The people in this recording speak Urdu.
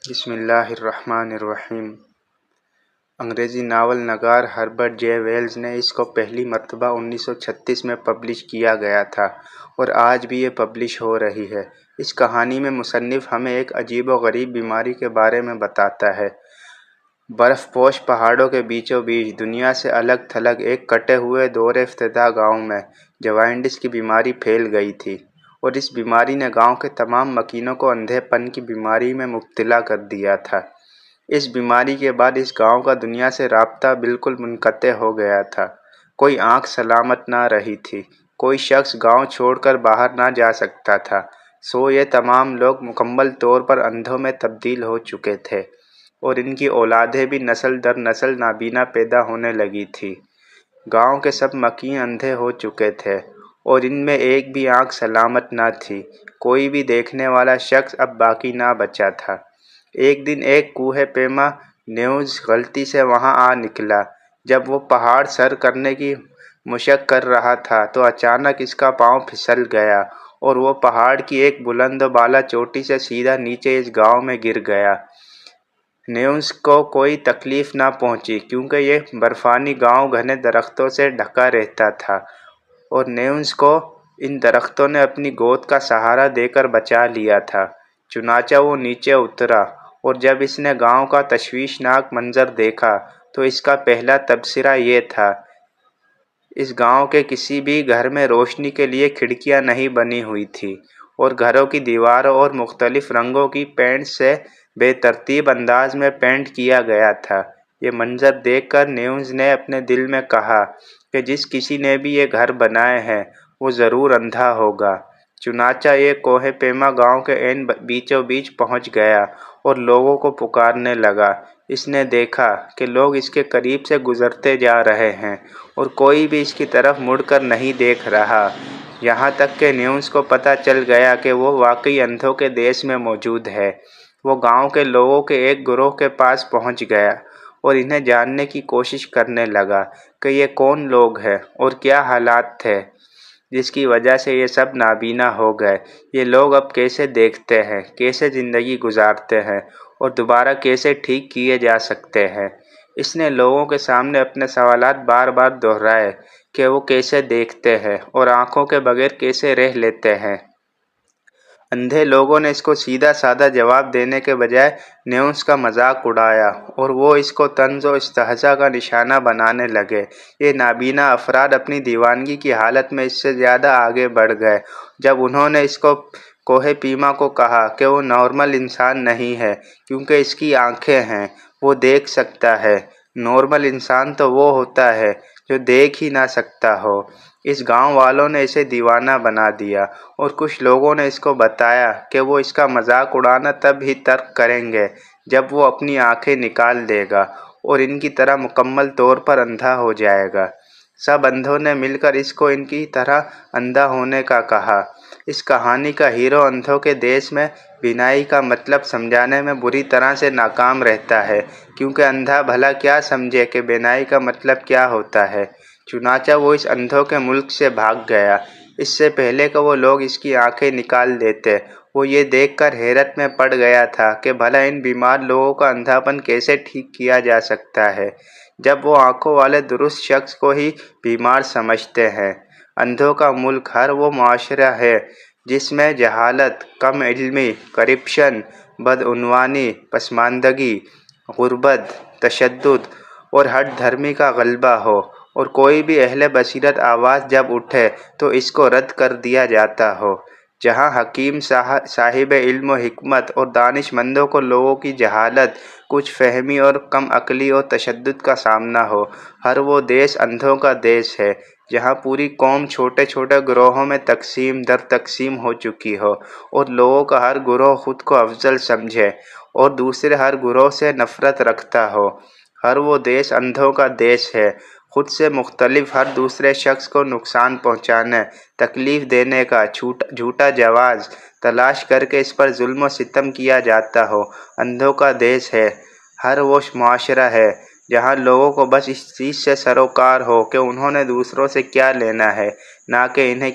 بسم اللہ الرحمن الرحیم۔ انگریزی ناول نگار ہربرٹ جے ویلز نے اس کو پہلی مرتبہ 1936 میں پبلش کیا گیا تھا اور آج بھی یہ پبلش ہو رہی ہے۔ اس کہانی میں مصنف ہمیں ایک عجیب و غریب بیماری کے بارے میں بتاتا ہے۔ برف پوش پہاڑوں کے بیچوں بیچ دنیا سے الگ تھلگ ایک کٹے ہوئے دور افتتاح گاؤں میں جوانڈس کی بیماری پھیل گئی تھی اور اس بیماری نے گاؤں کے تمام مکینوں کو اندھے پن کی بیماری میں مبتلا کر دیا تھا۔ اس بیماری کے بعد اس گاؤں کا دنیا سے رابطہ بالکل منقطع ہو گیا تھا۔ کوئی آنکھ سلامت نہ رہی تھی، کوئی شخص گاؤں چھوڑ کر باہر نہ جا سکتا تھا، سو یہ تمام لوگ مکمل طور پر اندھوں میں تبدیل ہو چکے تھے اور ان کی اولادیں بھی نسل در نسل نابینا پیدا ہونے لگی تھی۔ گاؤں کے سب مکین اندھے ہو چکے تھے اور ان میں ایک بھی آنکھ سلامت نہ تھی۔ کوئی بھی دیکھنے والا شخص اب باقی نہ بچا تھا۔ ایک دن ایک کوہ پیما نیوز غلطی سے وہاں آ نکلا۔ جب وہ پہاڑ سر کرنے کی مشق کر رہا تھا تو اچانک اس کا پاؤں پھسل گیا اور وہ پہاڑ کی ایک بلند و بالا چوٹی سے سیدھا نیچے اس گاؤں میں گر گیا۔ نیوز کو کوئی تکلیف نہ پہنچی کیونکہ یہ برفانی گاؤں گھنے درختوں سے ڈھکا رہتا تھا اور نیوز کو ان درختوں نے اپنی گود کا سہارا دے کر بچا لیا تھا۔ چنانچہ وہ نیچے اترا اور جب اس نے گاؤں کا تشویشناک منظر دیکھا تو اس کا پہلا تبصرہ یہ تھا: اس گاؤں کے کسی بھی گھر میں روشنی کے لیے کھڑکیاں نہیں بنی ہوئی تھیں اور گھروں کی دیواروں اور مختلف رنگوں کی پینٹ سے بے ترتیب انداز میں پینٹ کیا گیا تھا۔ یہ منظر دیکھ کر نیوز نے اپنے دل میں کہا کہ جس کسی نے بھی یہ گھر بنائے ہیں وہ ضرور اندھا ہوگا۔ چنانچہ یہ کوہ پیما گاؤں کے عین بیچوں بیچ پہنچ گیا اور لوگوں کو پکارنے لگا۔ اس نے دیکھا کہ لوگ اس کے قریب سے گزرتے جا رہے ہیں اور کوئی بھی اس کی طرف مڑ کر نہیں دیکھ رہا، یہاں تک کہ نیوز کو پتہ چل گیا کہ وہ واقعی اندھوں کے دیش میں موجود ہے۔ وہ گاؤں کے لوگوں کے ایک گروہ کے پاس پہنچ گیا اور انہیں جاننے کی کوشش کرنے لگا کہ یہ کون لوگ ہیں اور کیا حالات تھے جس کی وجہ سے یہ سب نابینا ہو گئے۔ یہ لوگ اب کیسے دیکھتے ہیں، کیسے زندگی گزارتے ہیں اور دوبارہ کیسے ٹھیک کیے جا سکتے ہیں۔ اس نے لوگوں کے سامنے اپنے سوالات بار بار دہرائے کہ وہ کیسے دیکھتے ہیں اور آنکھوں کے بغیر کیسے رہ لیتے ہیں۔ اندھے لوگوں نے اس کو سیدھا سادہ جواب دینے کے بجائے نیوز کا مذاق اڑایا اور وہ اس کو طنز و استہزاء کا نشانہ بنانے لگے۔ یہ نابینا افراد اپنی دیوانگی کی حالت میں اس سے زیادہ آگے بڑھ گئے جب انہوں نے اس کو کوہ پیما کو کہا کہ وہ نارمل انسان نہیں ہے کیونکہ اس کی آنکھیں ہیں، وہ دیکھ سکتا ہے۔ نارمل انسان تو وہ ہوتا ہے جو دیکھ ہی نہ سکتا ہو۔ اس گاؤں والوں نے اسے دیوانہ بنا دیا اور کچھ لوگوں نے اس کو بتایا کہ وہ اس کا مذاق اڑانا تب ہی ترک کریں گے جب وہ اپنی آنکھیں نکال دے گا اور ان کی طرح مکمل طور پر اندھا ہو جائے گا۔ سب اندھوں نے مل کر اس کو ان کی طرح اندھا ہونے کا کہا۔ اس کہانی کا ہیرو اندھوں کے دیش میں بینائی کا مطلب سمجھانے میں بری طرح سے ناکام رہتا ہے کیونکہ اندھا بھلا کیا سمجھے کہ بینائی کا مطلب کیا ہوتا ہے۔ چنانچہ وہ اس اندھوں کے ملک سے بھاگ گیا۔ اس سے پہلے کہ وہ لوگ اس کی آنکھیں نکال دیتے، وہ یہ دیکھ کر حیرت میں پڑ گیا تھا کہ بھلا ان بیمار لوگوں کا اندھا پن کیسے ٹھیک کیا جا سکتا ہے جب وہ آنکھوں والے درست شخص کو ہی بیمار سمجھتے ہیں۔ اندھوں کا ملک ہر وہ معاشرہ ہے جس میں جہالت، کم علمی، کرپشن، بدعنوانی، پسماندگی، غربت، تشدد اور ہٹ دھرمی کا غلبہ ہو اور کوئی بھی اہل بصیرت آواز جب اٹھے تو اس کو رد کر دیا جاتا ہو۔ جہاں حکیم، صاحب علم و حکمت اور دانش مندوں کو لوگوں کی جہالت، کچھ فہمی اور کم عقلی اور تشدد کا سامنا ہو۔ ہر وہ دیش اندھوں کا دیش ہے جہاں پوری قوم چھوٹے چھوٹے گروہوں میں تقسیم در تقسیم ہو چکی ہو اور لوگوں کا ہر گروہ خود کو افضل سمجھے اور دوسرے ہر گروہ سے نفرت رکھتا ہو۔ ہر وہ دیش اندھوں کا دیش ہے۔ خود سے مختلف ہر دوسرے شخص کو نقصان پہنچانے، تکلیف دینے کا جھوٹا جواز تلاش کر کے اس پر ظلم و ستم کیا جاتا ہو۔ اندھوں کا دیش ہے ہر وہ معاشرہ ہے جہاں لوگوں کو بس اس چیز سے سروکار ہو کہ انہوں نے دوسروں سے کیا لینا ہے، نہ کہ انہیں